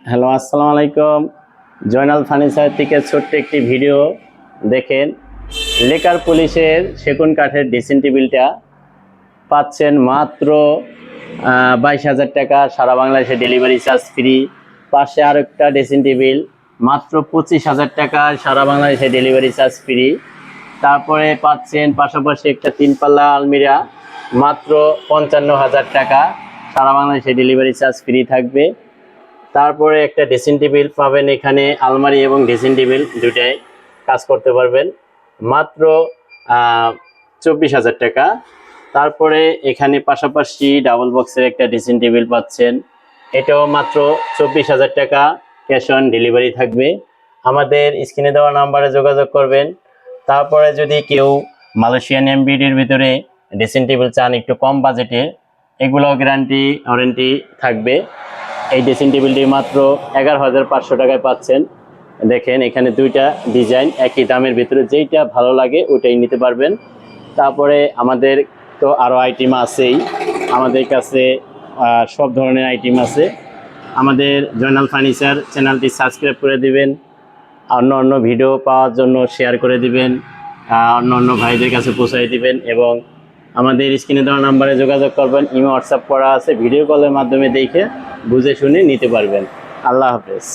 Hello, আসসালামু আলাইকুম। Joynal furniture থেকে ছোট্ট একটি ভিডিও দেখেন। লেকার পুলিশের সেগুন কাঠের ড্রেসিং টেবিলটা পাচ্ছেন মাত্র 22,000 টাকা, সারা বাংলাদেশে ডেলিভারি চার্জ ফ্রি। পাশে আরেকটা ড্রেসিং টেবিল মাত্র 25,000 টাকা, সারা বাংলাদেশে ডেলিভারি চার্জ ফ্রি। তারপরে পাচ্ছেন পাশাপাশি একটা 3 পাল্লা আলমিরা মাত্র 55,000 টাকা, সারা বাংলাদেশে ডেলিভারি চার্জ ফ্রি থাকবে। তারপরে একটা ড্রেসিং টেবিল পাবেন, এখানে আলমারি এবং ড্রেসিং টেবিল দুটাই কাজ করতে পারবেন মাত্র 24,000 টাকা। তারপরে এখানে পাশাপাশি ডাবল বক্সের একটা ড্রেসিং টেবিল পাচ্ছেন, এটাও মাত্র 24,000 টাকা, ক্যাশ অন ডেলিভারি থাকবে। আমাদের স্ক্রিনে দেওয়া নাম্বারে যোগাযোগ করবেন। তারপরে যদি কেউ মালয়েশিয়ান এমবিডির ভিতরে ড্রেসিং টেবিল চান একটু কম বাজেটে, এগুলো গ্যারান্টি ওয়ারেন্টি থাকবে। এই ড্রেসিং টেবিলটি মাত্র 11,500 টাকায় পাচ্ছেন। দেখেন এখানে দুইটা ডিজাইন, একই দামের ভিতরে যেইটা ভালো লাগে ওইটাই নিতে পারবেন। তারপরে আমাদের তো আরও আইটেম আছেই, আমাদের কাছে সব ধরনের আইটেম আছে। আমাদের জয়নাল ফার্নিচার চ্যানেলটি সাবস্ক্রাইব করে দিবেন, অন্য অন্য ভিডিও পাওয়ার জন্য শেয়ার করে দিবেন, অন্য অন্য ভাইদের কাছে পৌঁছাই দিবেন এবং আমাদের স্ক্রিনে দেওয়া নাম্বারে যোগাযোগ করবেন। ইমো হোয়াটসঅ্যাপ করা আছে, ভিডিও কলের মাধ্যমে দেখে বুঝে শুনে নিতে পারবেন। আল্লাহ হাফেজ।